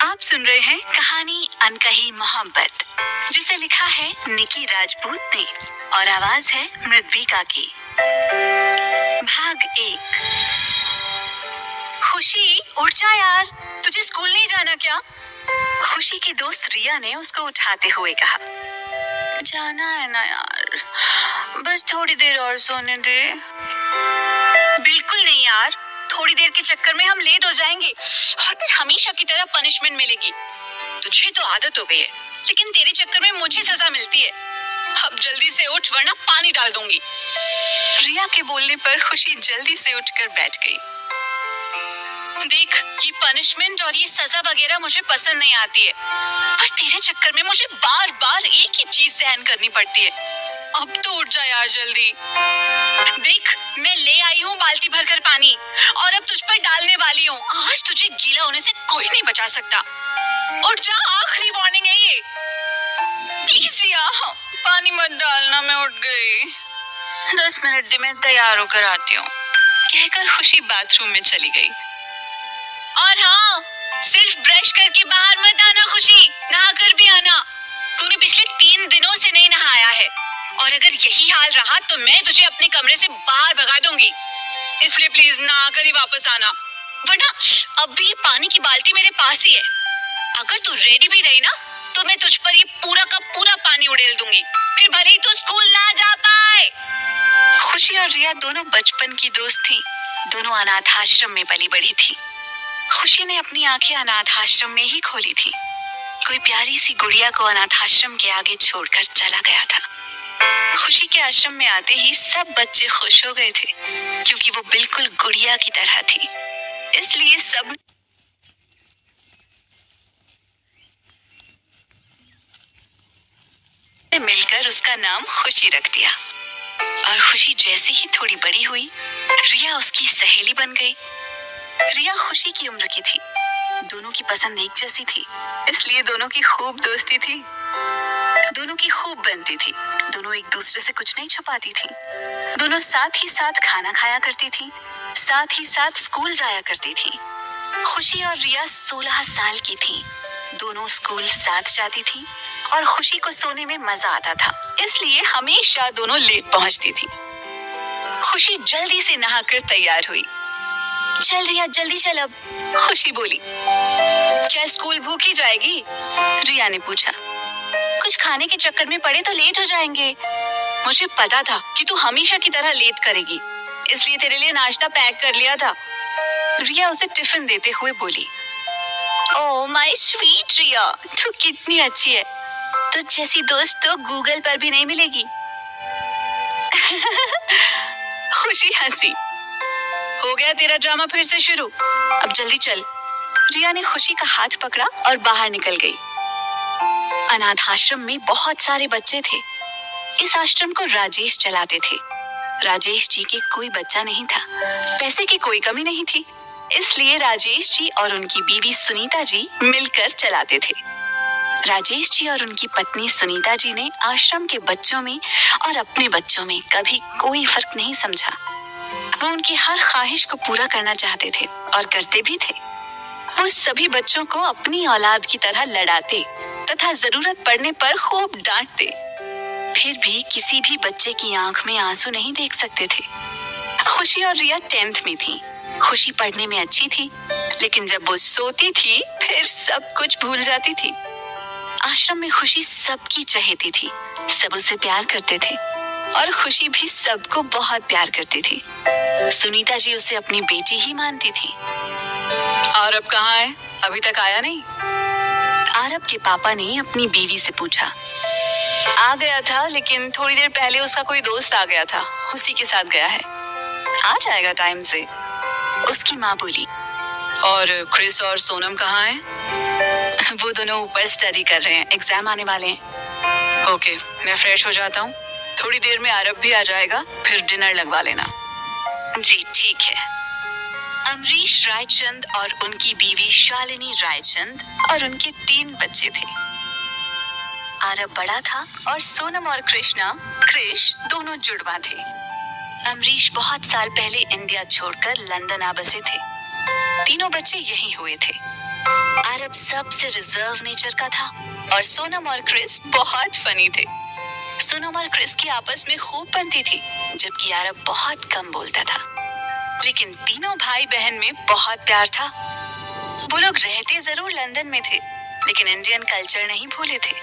आप सुन रहे हैं कहानी अनकही मोहब्बत, जिसे लिखा है निकी राजपूत ने और आवाज है मृदविका की। भाग 1। खुशी उठ जा यार, तुझे स्कूल नहीं जाना क्या? खुशी की दोस्त रिया ने उसको उठाते हुए कहा। जाना है ना यार, बस थोड़ी देर और सोने दे। बिल्कुल नहीं यार, थोड़ी देर के चक्कर में हम लेट हो जाएंगे और फिर हमेशा की तरह पनिशमेंट मिलेगी। तुझे तो आदत हो गई है, लेकिन तेरे चक्कर में मुझे सजा मिलती है। अब जल्दी से उठ वरना पानी डाल दूंगी। रिया के बोलने पर खुशी जल्दी से उठकर बैठ गई। देख, ये पनिशमेंट और ये सजा वगैरह मुझे पसंद नहीं आती है, पर तेरे चक्कर में मुझे बार बार एक ही चीज सहन करनी पड़ती है। अब तो उठ जा यार जल्दी। देख, मैं ले आई हूँ बाल्टी भरकर पानी और अब तुझ पर डालने वाली हूँ। आज तुझे गीला होने से कोई नहीं बचा सकता। उठ जा, आखिरी वार्निंग है ये। प्लीज रिया, पानी मत डालना, मैं उठ गई। 10 मिनट दे, मैं तैयार होकर आती हूँ, कहकर खुशी बाथरूम में चली गई। और हाँ, सिर्फ ब्रश करके बाहर मत आना खुशी, नहा कर भी आना। तूने पिछले 3 दिनों से नहीं नहाया है और अगर यही हाल रहा तो मैं तुझे अपने कमरे से बाहर भगा दूंगी। इसलिए प्लीज नहा कर ही वापस आना, वरना अब भी पानी की बाल्टी मेरे पास ही है। अगर तू रेडी भी रही ना तो मैं तुझ पर ये पूरा का पूरा पानी उड़ेल दूंगी, फिर भले ही तू स्कूल ना जा पाए। खुशी और रिया दोनों बचपन की दोस्त थी, दोनों अनाथ आश्रम में पली बढ़ी थी। खुशी ने अपनी आंखें अनाथ आश्रम में ही खोली थी। कोई प्यारी सी गुड़िया को अनाथ आश्रम के आगे छोड़कर चला गया था। खुशी के आश्रम में आते ही सब बच्चे खुश हो गए थे, क्योंकि वो बिल्कुल गुड़िया की तरह थी। इसलिए सब ने मिलकर उसका नाम खुशी रख दिया। और खुशी जैसे ही थोड़ी बड़ी हुई, रिया उसकी सहेली बन गई। रिया खुशी की उम्र की थी, दोनों की पसंद एक जैसी थी, इसलिए दोनों की खूब दोस्ती थी। दोनों की खूब बनती थी, दोनों एक दूसरे से कुछ नहीं छुपाती थी। दोनों साथ ही साथ खाना खाया करती थी, साथ ही साथ स्कूल जाया करती थी। खुशी और रिया 16 साल की थी, दोनों स्कूल साथ जाती थी और खुशी को सोने में मजा आता था, इसलिए हमेशा दोनों लेट पहुंचती थी। खुशी जल्दी से नहाकर तैयार हुई। चल रिया, जल्दी चल अब, खुशी बोली। क्या स्कूल भूखी जाएगी? रिया ने पूछा। कुछ खाने के चक्कर में पड़े तो लेट हो जाएंगे। मुझे पता था कि तू हमेशा की तरह लेट करेगी, इसलिए तेरे लिए नाश्ता पैक कर लिया था। रिया उसे टिफिन देते हुए बोली। ओह माय स्वीट रिया, तू कितनी अच्छी है। तुझ जैसी दोस्त तो गूगल पर भी नहीं मिलेगी। खुशी हंसी। हो गया तेरा ड्रामा फिर से शुरू, अब जल्दी चल। रिया ने खुशी का हाथ पकड़ा और बाहर निकल गई। अनाथ आश्रम में बहुत सारे बच्चे थे। इस आश्रम को राजेश चलाते थे। राजेश जी के कोई बच्चा नहीं था, पैसे की कोई कमी नहीं थी, इसलिए राजेश जी और उनकी बीवी सुनीता जी मिलकर चलाते थे। राजेश जी और उनकी पत्नी सुनीता जी ने आश्रम के बच्चों में और अपने बच्चों में कभी कोई फर्क नहीं समझा। वो उनकी हर ख्वाहिश को पूरा करना चाहते थे और करते भी थे। वो सभी बच्चों को अपनी औलाद की तरह लड़ाते तथा जरूरत पड़ने पर खूब डांटते। फिर भी किसी भी बच्चे की आंख में आंसू नहीं देख सकते थे। खुशी और रिया 10th में थी। खुशी पढ़ने में अच्छी थी, लेकिन जब वो सोती थी फिर सब कुछ भूल जाती थी। आश्रम में खुशी सबकी चहेती थी, सब उसे प्यार करते थे और खुशी भी सबको बहुत प्यार करती थी। सुनीता जी उसे अपनी बेटी ही मानती थी। आरब कहाँ है? अभी तक आया नहीं? आरब के पापा ने अपनी बीवी से पूछा। आ गया था, लेकिन थोड़ी देर पहले उसका कोई दोस्त आ गया था, उसी के साथ गया है। आ जाएगा टाइम से, उसकी माँ बोली। और क्रिस और सोनम कहाँ हैं? वो दोनों ऊपर स्टडी कर रहे हैं, एग्जाम आने वाले हैं। ओके, मैं फ्रेश हो जाता हूँ, थोड़ी देर में आरब भी आ जाएगा, फिर डिनर लगवा लेना। जी ठीक है। अमरीश रायचंद और उनकी बीवी शालिनी रायचंद और उनके 3 बच्चे थे। आरब बड़ा था और सोनम और क्रिश दोनों जुड़वा थे। अमरीश बहुत साल पहले इंडिया छोड़कर लंदन आ बसे थे। तीनों बच्चे यहीं हुए थे। आरब सबसे रिजर्व नेचर का था और सोनम और क्रिस बहुत फनी थे। सोनम और क्रिस की आपस में खूब बनती थी, जबकि आरब बहुत कम बोलता था। लेकिन तीनों भाई बहन में बहुत प्यार था। वो लोग रहते जरूर लंदन में थे, लेकिन इंडियन कल्चर नहीं भूले थे।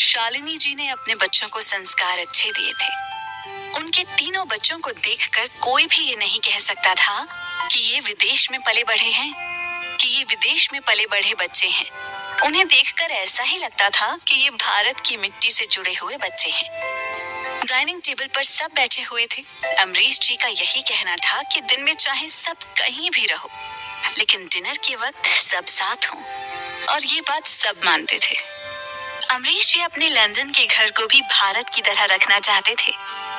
शालिनी जी ने अपने बच्चों को संस्कार अच्छे दिए थे। उनके तीनों बच्चों को देखकर कोई भी ये नहीं कह सकता था कि ये विदेश में पले बढ़े हैं, कि ये विदेश में पले बढ़े बच्चे हैं। उन्हें देखकर ऐसा ही लगता था कि ये भारत की मिट्टी से जुड़े हुए बच्चे हैं। डाइनिंग टेबल पर सब बैठे हुए थे। अमरीश जी का यही कहना था कि दिन में चाहे सब कहीं भी रहो, लेकिन डिनर के वक्त सब साथ हों, और ये बात सब मानते थे। अमरीश जी अपने लंदन के घर को भी भारत की तरह रखना चाहते थे,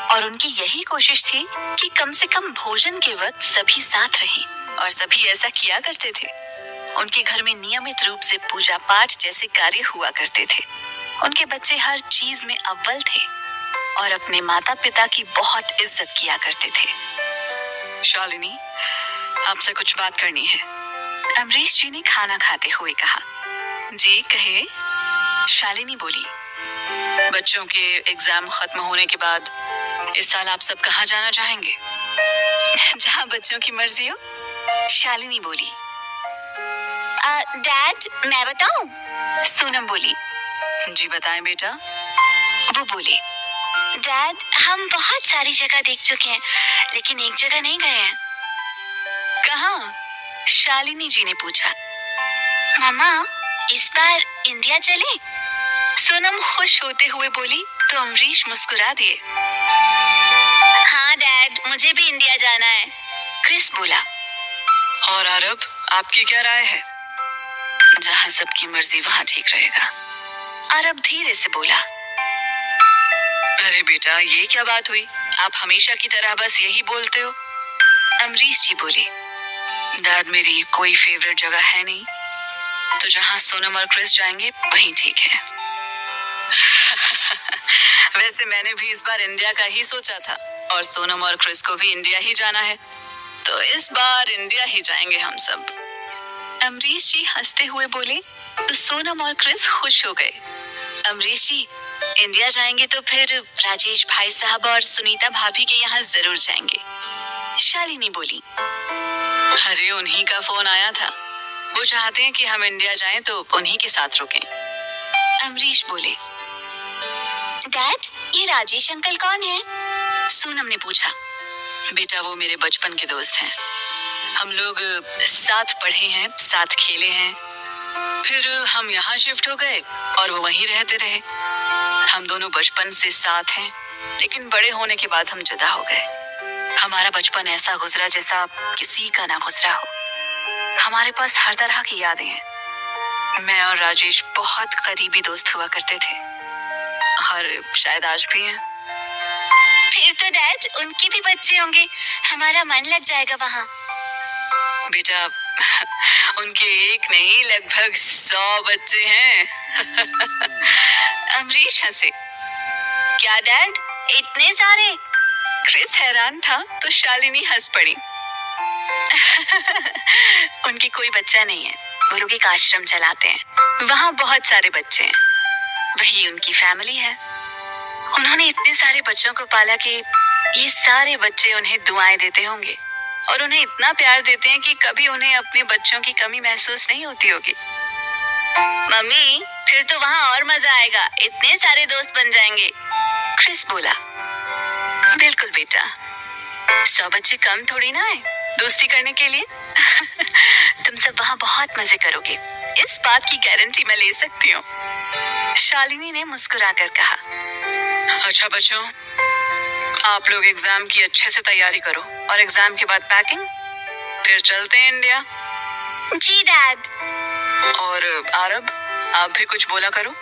और उनकी यही कोशिश थी कि कम से कम भोजन के वक्त सभी साथ रहें, और सभी ऐसा किया करते थे। उनके घर में नियमित रूप से पूजा पाठ जैसे कार्य हुआ करते थे। उनके बच्चे हर चीज में अव्वल थे और अपने माता पिता की बहुत इज्जत किया करते थे। शालिनी, आपसे कुछ बात करनी है, अमरीश जी ने खाना खाते हुए कहा। जी कहे, शालिनी बोली। बच्चों के एग्जाम खत्म होने के बाद इस साल आप सब कहाँ जाना चाहेंगे? जहाँ बच्चों की मर्जी हो, शालिनी बोली। डैड, मैं बताऊं? सोनम बोली। जी बताएं बेटा। वो बोले, डैड, हम बहुत सारी जगह देख चुके हैं, लेकिन एक जगह नहीं गए हैं। कहाँ? शालिनी जी ने पूछा। मामा, इस बार इंडिया चले? सोनम खुश होते हुए बोली तो अमरीश मुस्कुरा दिए। हाँ डैड, मुझे भी इंडिया जाना है, क्रिस बोला। और आरब, आपकी क्या राय है? जहाँ सबकी मर्जी वहाँ ठीक रहेगा, आरब धीरे से बोला। अरे बेटा, ये क्या बात हुई? आप हमेशा की तरह बस यही बोलते हो। अमरीश जी बोले। डैड, मेरी कोई फेवरेट जगह है नहीं, तो जहाँ सोनम और क्रिस जाएंगे वहीं ठीक है। वैसे मैंने भी इस बार इंडिया का ही सोचा था, और सोनम और क्रिस को भी इंडिया ही जाना है, तो इस बार इंडिया ही जाएंगे हम सब। अमरीश जी हंसते हुए बोले तो सोनम और क्रिस खुश हो गए। अमरीश जी, इंडिया जाएंगे तो फिर राजेश भाई साहब और सुनीता भाभी के यहाँ जरूर जाएंगे, शालिनी बोली। अरे, उन्हीं का फोन आया था, वो चाहते हैं कि हम इंडिया जाएं तो उन्हीं के साथ रुकें, अमरीश बोले। डैड, ये राजेश अंकल कौन है? सोनम ने पूछा। बेटा, वो मेरे बचपन के दोस्त हैं। हम लोग साथ पढ़े हैं, साथ खेले हैं, फिर हम यहाँ शिफ्ट हो गए और वो वहीं रहते रहे। हम दोनों बचपन से साथ हैं, लेकिन बड़े होने के बाद हम जुदा हो गए। हमारा बचपन ऐसा गुजरा जैसा किसी का ना गुजरा हो। हमारे पास हर तरह की यादें हैं। मैं और राजेश बहुत करीबी दोस्त हुआ करते थे, और शायद आज भी हैं। फिर तो डैड, उनके भी बच्चे होंगे, हमारा मन लग जाएगा वहाँ। बेटा, उनके एक नहीं लगभग 100 बच्चे हैं। अमरीश हंसे। क्या डैड, इतने सारे? क्रिस हैरान था तो शालिनी हंस पड़ी। उनके कोई बच्चा नहीं है, वो लोग एक आश्रम चलाते हैं, वहाँ बहुत सारे बच्चे हैं, वही उनकी फैमिली है। उन्होंने इतने सारे बच्चों को पाला कि ये सारे बच्चे उन्हें दुआएं देते होंगे, और उन्हें इतना प्यार देते हैं कि कभी उन्हें अपने बच्चों की कमी महसूस नहीं होती होगी। मम्मी, फिर तो वहाँ और मजा आएगा, इतने सारे दोस्त बन जाएंगे, क्रिस बोला। बिल्कुल बेटा, 100 बच्चे कम थोड़ी ना है दोस्ती करने के लिए। तुम सब वहाँ बहुत मजे करोगे, इस बात की गारंटी मैं ले सकती हूँ, शालिनी ने मुस्कुराकर कहा। अच्छा बच्चों, आप लोग एग्जाम की अच्छे से तैयारी करो, और एग्जाम के बाद पैकिंग, फिर चलते हैं इंडिया। जी डैड। और आरब, आप भी कुछ बोला करो,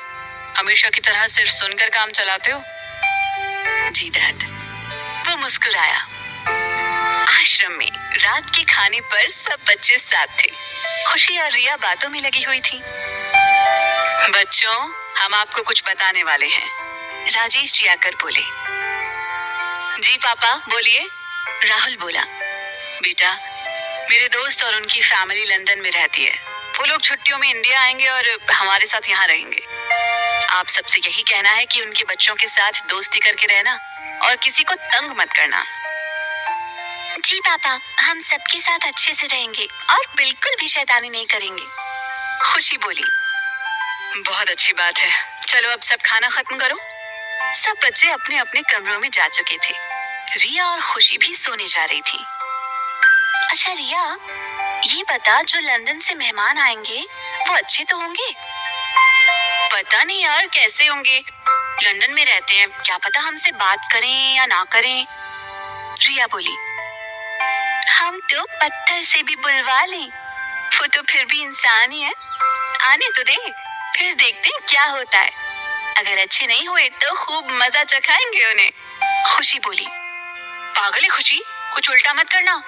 हमेशा की तरह सिर्फ सुनकर काम चलाते हो। जी डैड। वो मुस्कुराया। आश्रम में रात के खाने पर सब बच्चे साथ थे। खुशी और रिया बातों में लगी हुई थी। बच्चों, हम आपको कुछ बताने वाले हैं, राजेश जी आकर बोले। जी पापा, बोलिए, राहुल बोला। बेटा, मेरे दोस्त और उनकी फैमिली लंदन में रहती है, वो लोग छुट्टियों में इंडिया आएंगे और हमारे साथ यहाँ रहेंगे। आप सबसे यही कहना है कि उनके बच्चों के साथ दोस्ती करके रहना और किसी को तंग मत करना। जी पापा, हम सबके साथ अच्छे से रहेंगे और बिल्कुल भी शैतानी नहीं करेंगे, खुशी बोली। बहुत अच्छी बात है, चलो अब सब खाना खत्म करो। सब बच्चे अपने अपने कमरों में जा चुके थे। रिया और खुशी भी सोने जा रही थी। अच्छा रिया, ये बता, जो लंदन से मेहमान आएंगे वो अच्छे तो होंगे? पता नहीं यार कैसे होंगे, लंदन में रहते हैं, क्या पता हमसे बात करें या ना करें। रिया बोली, हम तो पत्थर से भी बुलवा लें, वो तो फिर भी इंसान ही है, आने तो दे, फिर देखते हैं क्या होता है। अगर अच्छे नहीं हुए तो खूब मजा चखाएंगे उन्हें, खुशी बोली। पागल है खुशी, कुछ उल्टा मत करना,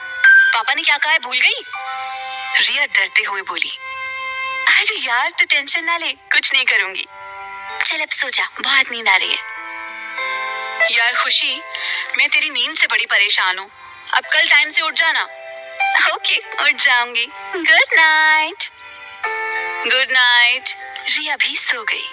पापा ने क्या कहा है भूल गई? रिया डरते हुए बोली। अरे यार तू टेंशन ना ले, कुछ नहीं करूंगी, चल अब सो जा, बहुत नींद आ रही है। यार खुशी, मैं तेरी नींद से बड़ी परेशान हूँ, अब कल टाइम से उठ जाना। ओके, उठ जाऊंगी, good night. Good night. Riya भी सो गई।